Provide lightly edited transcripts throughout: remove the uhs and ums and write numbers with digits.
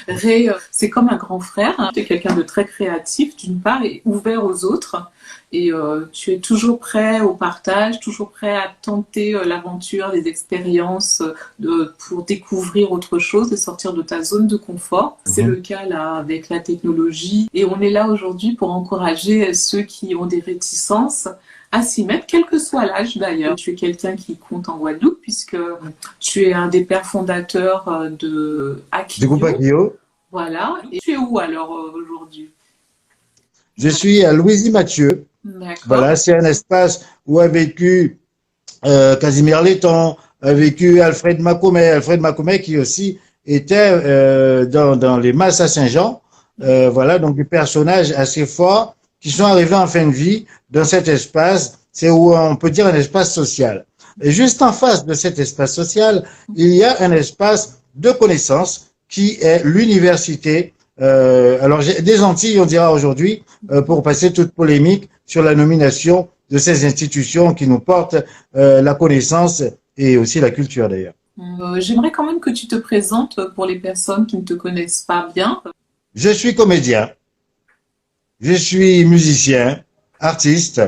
Ray, c'est comme un grand frère. Hein. Tu es quelqu'un de très créatif, d'une part, et ouvert aux autres. Et tu es toujours prêt au partage, toujours prêt à tenter l'aventure, les expériences pour découvrir autre chose et sortir de ta zone de confort. C'est le cas là avec la technologie. Et on est là aujourd'hui pour encourager ceux qui ont des réticences à s'y mettre, quel que soit l'âge d'ailleurs. Tu es quelqu'un qui compte en Guadeloupe puisque tu es un des pères fondateurs de Du groupe Akio. Akio. Voilà. Et tu es où alors aujourd'hui? Je suis à Louisy-Mathieu. D'accord. Voilà, c'est un espace où a vécu Casimir Letton, a vécu Alfred Macomet. Alfred Macomet qui aussi était dans les masses à Saint-Jean. Voilà, donc des personnages assez forts qui sont arrivés en fin de vie dans cet espace. C'est où on peut dire un espace social. Et juste en face de cet espace social, il y a un espace de connaissance qui est l'université. Alors des Antilles, on dira aujourd'hui, pour passer toute polémique sur la nomination de ces institutions qui nous portent la connaissance et aussi la culture d'ailleurs. J'aimerais quand même que tu te présentes pour les personnes qui ne te connaissent pas bien. Je suis comédien, je suis musicien, artiste,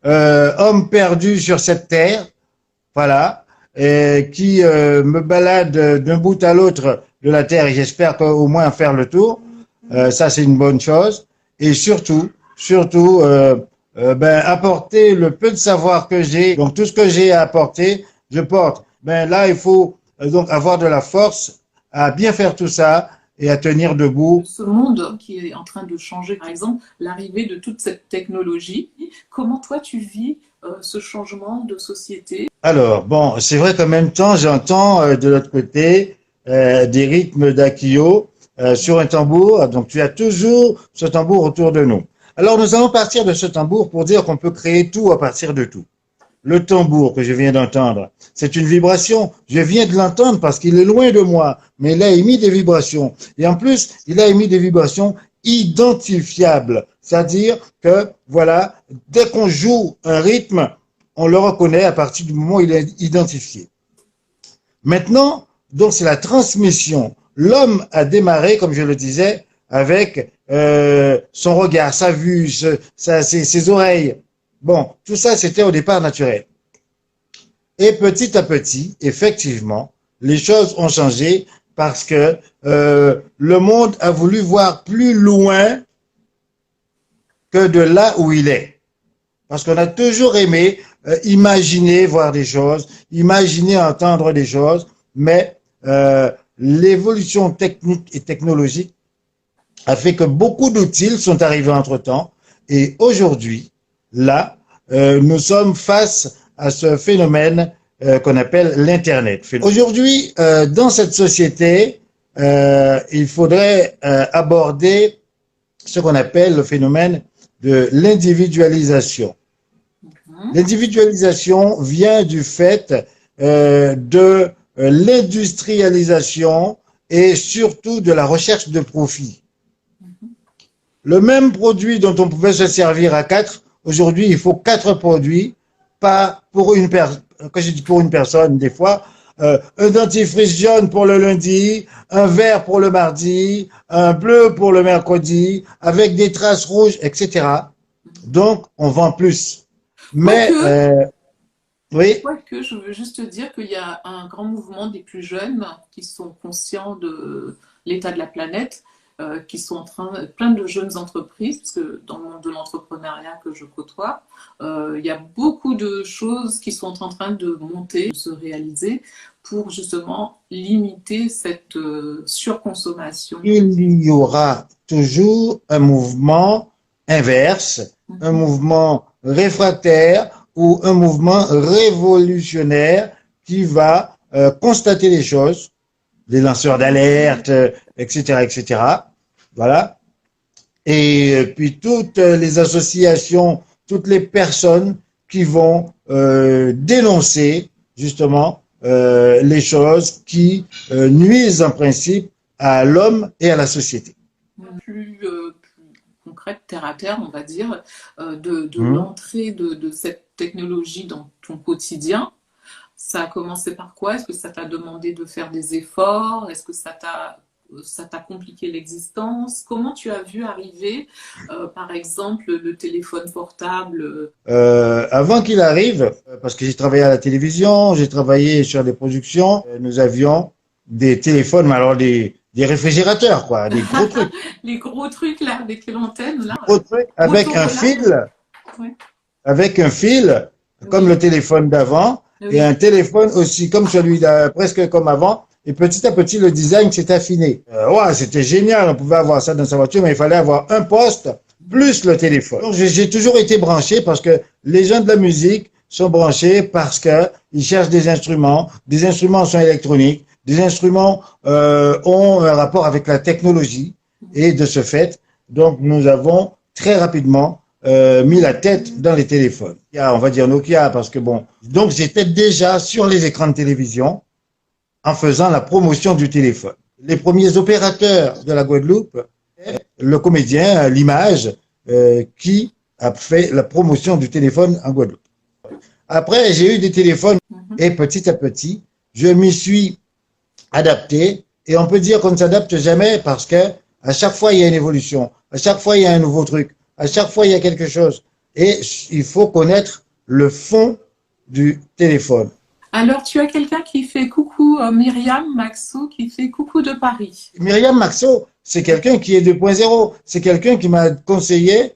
homme perdu sur cette terre, voilà, et qui me balade d'un bout à l'autre de la terre et j'espère qu'au moins faire le tour. Ça, c'est une bonne chose. Et surtout, apporter le peu de savoir que j'ai. Donc, tout ce que j'ai à apporter, je porte. Ben là, il faut donc avoir de la force à bien faire tout ça et à tenir debout. Ce monde qui est en train de changer, par exemple, l'arrivée de toute cette technologie, comment toi tu vis ce changement de société? Alors, bon, c'est vrai qu'en même temps, j'entends de l'autre côté des rythmes d'Akio sur un tambour. Donc, tu as toujours ce tambour autour de nous. Alors, nous allons partir de ce tambour pour dire qu'on peut créer tout à partir de tout. Le tambour que je viens d'entendre, c'est une vibration. Je viens de l'entendre parce qu'il est loin de moi, mais il a émis des vibrations. Et en plus, il a émis des vibrations identifiables. C'est-à-dire que, voilà, dès qu'on joue un rythme, on le reconnaît à partir du moment où il est identifié. Maintenant, donc c'est la transmission. L'homme a démarré, comme je le disais, avec son regard, sa vue, ses oreilles. Bon, tout ça, c'était au départ naturel. Et petit à petit, effectivement, les choses ont changé parce que le monde a voulu voir plus loin que de là où il est. Parce qu'on a toujours aimé imaginer voir des choses, imaginer entendre des choses, mais l'évolution technique et technologique a fait que beaucoup d'outils sont arrivés entre-temps. Et aujourd'hui, là, nous sommes face à ce phénomène qu'on appelle l'Internet. Aujourd'hui, dans cette société, il faudrait aborder ce qu'on appelle le phénomène de l'individualisation. L'individualisation vient du fait de l'industrialisation et surtout de la recherche de profit. Le même produit dont on pouvait se servir à 4, aujourd'hui il faut 4 produits, pas pour une personne. Quand je dis pour une personne, des fois, un dentifrice jaune pour le lundi, un vert pour le mardi, un bleu pour le mercredi, avec des traces rouges, etc. Donc, on vend plus. Mais, oui. Quoique, je veux juste te dire qu'il y a un grand mouvement des plus jeunes qui sont conscients de l'état de la planète, qui sont en train, plein de jeunes entreprises, parce que dans le monde de l'entrepreneuriat que je côtoie, il y a beaucoup de choses qui sont en train de monter, de se réaliser pour justement limiter cette surconsommation. Il y aura toujours un mouvement inverse, un mouvement réfractaire ou un mouvement révolutionnaire qui va constater les choses, les lanceurs d'alerte, etc., etc. Voilà. Et puis toutes les associations, toutes les personnes qui vont dénoncer justement les choses qui nuisent en principe à l'homme et à la société. Plus concrète, terre à terre, on va dire, de l'entrée de cette technologie dans ton quotidien. Ça a commencé par quoi? Est-ce que ça t'a demandé de faire des efforts? Est-ce que ça t'a ça t'a compliqué l'existence? Comment tu as vu arriver, par exemple, le téléphone portable? Avant qu'il arrive, parce que j'ai travaillé à la télévision, j'ai travaillé sur des productions, nous avions des téléphones, mais alors des réfrigérateurs, quoi, des gros trucs. Les gros trucs là, avec l'antenne là, Gros trucs avec un Motorola. fil, Ouais. avec un fil, comme Oui, le téléphone d'avant, et oui. un téléphone aussi comme celui presque comme avant. Et petit à petit, le design s'est affiné. Ouais, c'était génial, on pouvait avoir ça dans sa voiture, mais il fallait avoir un poste plus le téléphone. Donc, j'ai toujours été branché parce que les gens de la musique sont branchés parce que ils cherchent des instruments. Des instruments sont électroniques. Des instruments ont un rapport avec la technologie. Et de ce fait, donc, nous avons très rapidement mis la tête dans les téléphones. On va dire Nokia parce que bon. Donc, j'étais déjà sur les écrans de télévision en faisant la promotion du téléphone. Les premiers opérateurs de la Guadeloupe, le comédien, l'image, qui a fait la promotion du téléphone en Guadeloupe. Après, j'ai eu des téléphones et petit à petit, je m'y suis adapté. Et on peut dire qu'on ne s'adapte jamais parce que à chaque fois, il y a une évolution. À chaque fois, il y a un nouveau truc. À chaque fois, il y a quelque chose. Et il faut connaître le fond du téléphone. Alors, tu as quelqu'un qui fait coucou, Myriam Maxou, qui fait coucou de Paris. Myriam Maxo, c'est quelqu'un qui est 2.0. C'est quelqu'un qui m'a conseillé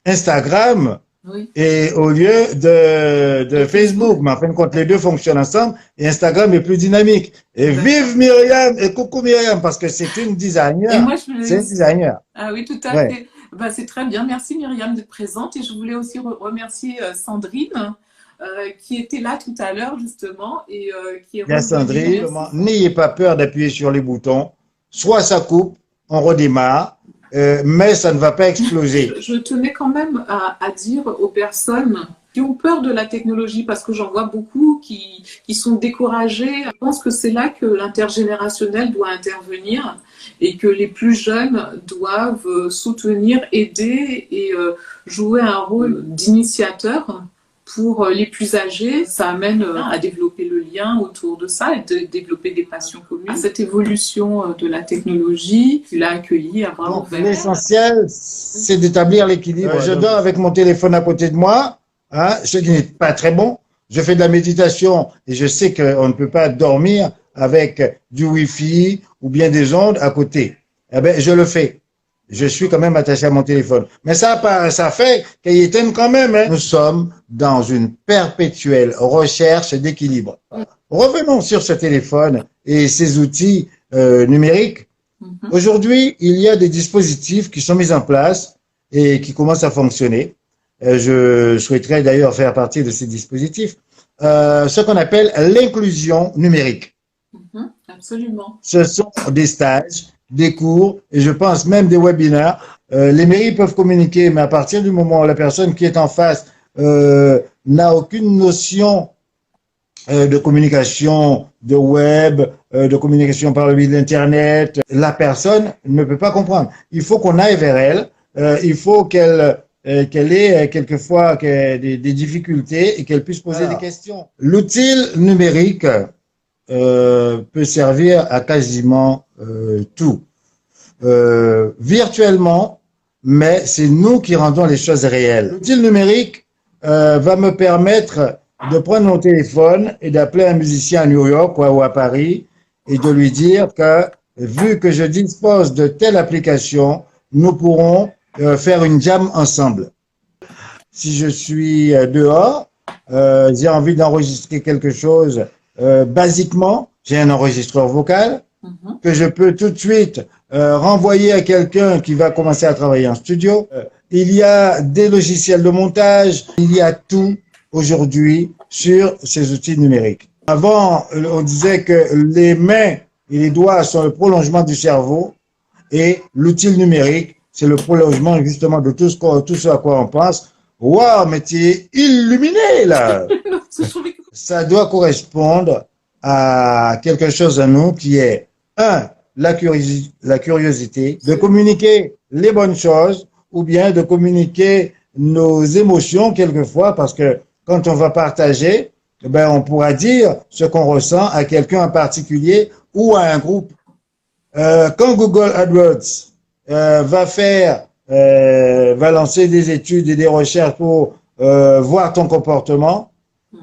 Instagram Oui, et au lieu de Facebook. Mais en fin de compte, les deux fonctionnent ensemble et Instagram est plus dynamique. Et d'accord. vive Myriam et coucou Myriam parce que c'est une Et designer. moi, je C'est voulais une designer. Ah oui, tout à Ouais. fait. Bah, c'est très bien. Merci Myriam d'être présente. Et je voulais aussi remercier Sandrine qui était là tout à l'heure justement et qui est Bien revenue. Sandrine, Merci. n'ayez pas peur d'appuyer sur les boutons. Soit ça coupe, on redémarre, mais ça ne va pas exploser. Je tenais quand même à dire aux personnes qui ont peur de la technologie, parce que j'en vois beaucoup qui sont découragés. Je pense que c'est là que l'intergénérationnel doit intervenir et que les plus jeunes doivent soutenir, aider et jouer un rôle d'initiateur pour les plus âgés. Ça amène à développer le lien autour de ça et de développer des passions communes. Cette évolution de la technologie, tu l'as accueillie à bras Donc, ouverts. l'essentiel, c'est d'établir l'équilibre. Je dors avec mon téléphone à côté de moi, hein, ce qui n'est pas très bon. Je fais de la méditation et je sais qu'on ne peut pas dormir avec du Wi-Fi ou bien des ondes à côté. Eh ben, je le fais. Je suis quand même attaché à mon téléphone. Mais ça fait qu'il éteint quand même. Hein. Nous sommes dans une perpétuelle recherche d'équilibre. Revenons sur ce téléphone et ces outils numériques. Aujourd'hui, il y a des dispositifs qui sont mis en place et qui commencent à fonctionner. Je souhaiterais d'ailleurs faire partie de ces dispositifs. Ce qu'on appelle l'inclusion numérique. Absolument. Ce sont des stages, des cours et je pense même des webinaires. Les mairies peuvent communiquer, mais à partir du moment où la personne qui est en face n'a aucune notion de communication, de web, de communication par le biais de l'Internet, la personne ne peut pas comprendre. Il faut qu'on aille vers elle, il faut qu'elle ait quelquefois des difficultés et qu'elle puisse poser des questions. L'outil numérique peut servir à quasiment tout. Virtuellement, mais c'est nous qui rendons les choses réelles. L'outil numérique va me permettre de prendre mon téléphone et d'appeler un musicien à New York ou à Paris et de lui dire que vu que je dispose de telle application, nous pourrons faire une jam ensemble. Si je suis dehors, j'ai envie d'enregistrer quelque chose, basiquement, j'ai un enregistreur vocal que je peux tout de suite renvoyer à quelqu'un qui va commencer à travailler en studio. Il y a des logiciels de montage, il y a tout aujourd'hui sur ces outils numériques. Avant, on disait que les mains et les doigts sont le prolongement du cerveau et l'outil numérique, c'est le prolongement justement de tout ce à quoi on pense. Waouh, mais tu es illuminé là! Ça doit correspondre à quelque chose en nous qui est, la curiosité de communiquer les bonnes choses ou bien de communiquer nos émotions quelquefois parce que quand on va partager, ben on pourra dire ce qu'on ressent à quelqu'un en particulier ou à un groupe. Quand Google AdWords va lancer des études et des recherches pour voir ton comportement,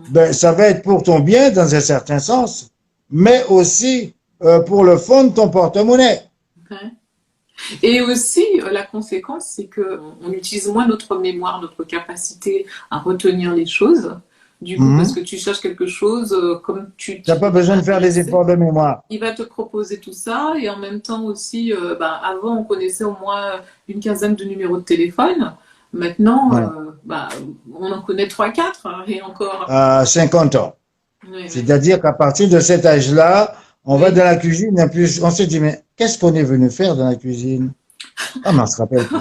ben, ça va être pour ton bien dans un certain sens, mais aussi pour le fond de ton porte-monnaie. Okay. Et aussi, la conséquence, c'est qu'on utilise moins notre mémoire, notre capacité à retenir les choses. Du coup, parce que tu cherches quelque chose, comme tu n'as pas besoin de faire des intéressé, efforts de mémoire. il va te proposer tout ça. Et en même temps aussi, avant, on connaissait au moins une quinzaine de numéros de téléphone. Maintenant, Ouais. on en connaît 3, 4 et encore. À 50 ans. Oui, oui. C'est-à-dire qu'à partir de cet âge-là, on va Oui. dans la cuisine et puis on se dit, mais qu'est-ce qu'on est venu faire dans la cuisine? Ah, mais on se rappelle plus.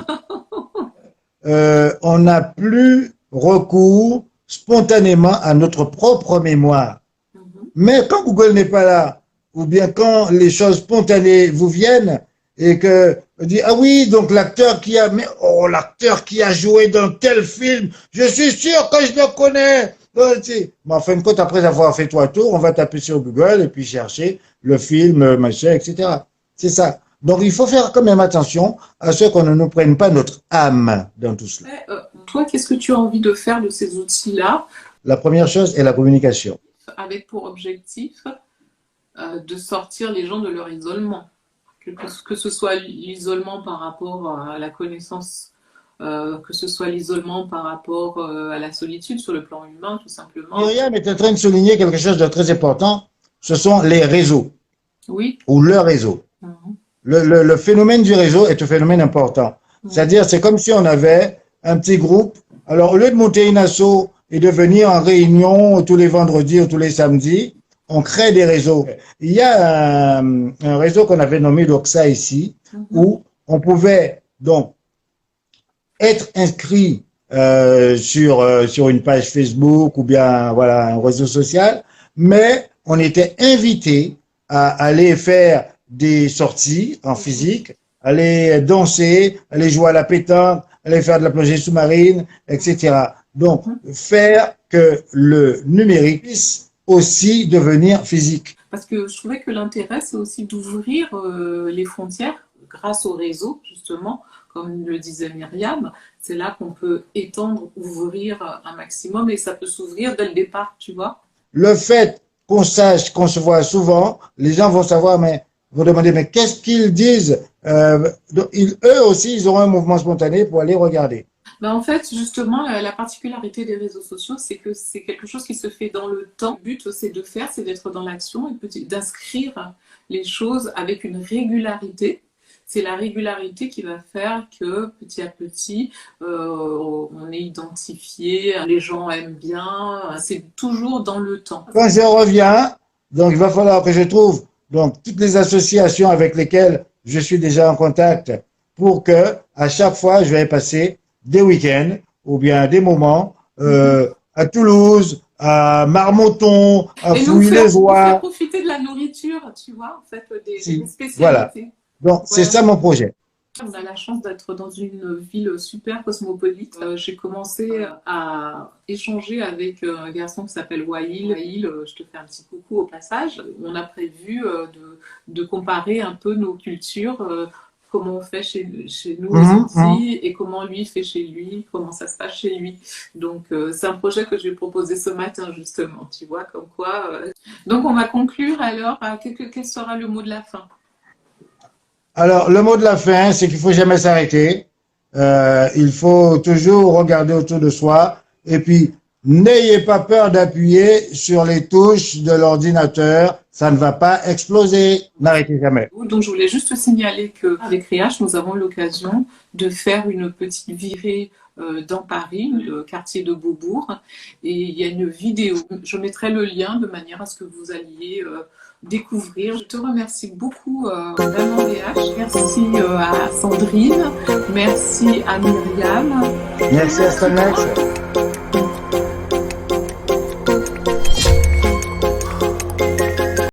On n'a plus recours spontanément à notre propre mémoire. Mhm. Mais quand Google n'est pas là, ou bien quand les choses spontanées vous viennent et que on dit ah oui donc l'acteur qui a joué dans tel film, je suis sûr que je le connais. Mais en fin de compte, après avoir fait trois tours, on va taper sur Google et puis chercher le film, machin, etc. C'est ça. Donc il faut faire quand même attention à ce qu'on ne nous prenne pas notre âme dans tout cela. Toi, qu'est-ce que tu as envie de faire de ces outils-là La première chose est la communication. avec pour objectif de sortir les gens de leur isolement, que ce soit l'isolement par rapport à la connaissance, que ce soit l'isolement par rapport à la solitude sur le plan humain, tout simplement. Myriam est en train de souligner quelque chose de très important, ce sont les réseaux, Oui. ou le réseau. Mhm. Le phénomène du réseau est un phénomène important. C'est-à-dire, c'est comme si on avait un petit groupe. Alors, au lieu de monter une asso et de venir en réunion tous les vendredis ou tous les samedis, on crée des réseaux. Il y a un réseau qu'on avait nommé l'OXA ici, où on pouvait donc être inscrit sur une page Facebook ou bien voilà un réseau social, mais on était invité à aller faire des sorties en physique, aller danser, aller jouer à la pétanque, aller faire de la plongée sous-marine, etc. Donc, faire que le numérique puisse aussi devenir physique. Parce que je trouvais que l'intérêt, c'est aussi d'ouvrir les frontières grâce au réseau, justement, comme le disait Myriam. C'est là qu'on peut étendre, ouvrir un maximum et ça peut s'ouvrir dès le départ, tu vois. Le fait qu'on sache, qu'on se voit souvent, les gens vont savoir, mais vont demander, mais qu'est-ce qu'ils disent eux aussi, ils auront un mouvement spontané pour aller regarder. Ben en fait, justement, la particularité des réseaux sociaux, c'est que c'est quelque chose qui se fait dans le temps. Le but, c'est de faire, c'est d'être dans l'action et d'inscrire les choses avec une régularité. C'est la régularité qui va faire que petit à petit, on est identifié, les gens aiment bien. C'est toujours dans le temps. Quand je reviens, donc il va falloir que je trouve donc toutes les associations avec lesquelles je suis déjà en contact pour que à chaque fois je vais passer des week-ends ou bien des moments à Toulouse, à Marmotton, à Fouilly-les-Oies. Nous faire profiter de la nourriture, tu vois, en fait, des spécialités. Voilà. Donc c'est ça mon projet. On a la chance d'être dans une ville super cosmopolite. J'ai commencé à échanger avec un garçon qui s'appelle Wail. Wail, je te fais un petit coucou au passage. On a prévu de comparer un peu nos cultures, comment on fait chez nous aux Antilles et comment lui fait chez lui, comment ça se passe chez lui. Donc c'est un projet que je vais proposer ce matin justement, tu vois, comme quoi. Donc on va conclure alors. Quel sera le mot de la fin? Alors, le mot de la fin, c'est qu'il faut jamais s'arrêter. Il faut toujours regarder autour de soi. Et puis, n'ayez pas peur d'appuyer sur les touches de l'ordinateur. Ça ne va pas exploser. N'arrêtez jamais. Donc, je voulais juste signaler qu'avec Riach, nous avons l'occasion de faire une petite virée dans Paris, le quartier de Beaubourg. Et il y a une vidéo. Je mettrai le lien de manière à ce que vous alliez découvrir. Je te remercie beaucoup, vraiment, DH. Merci à Sandrine. Merci à Myriam. Merci à Stanex.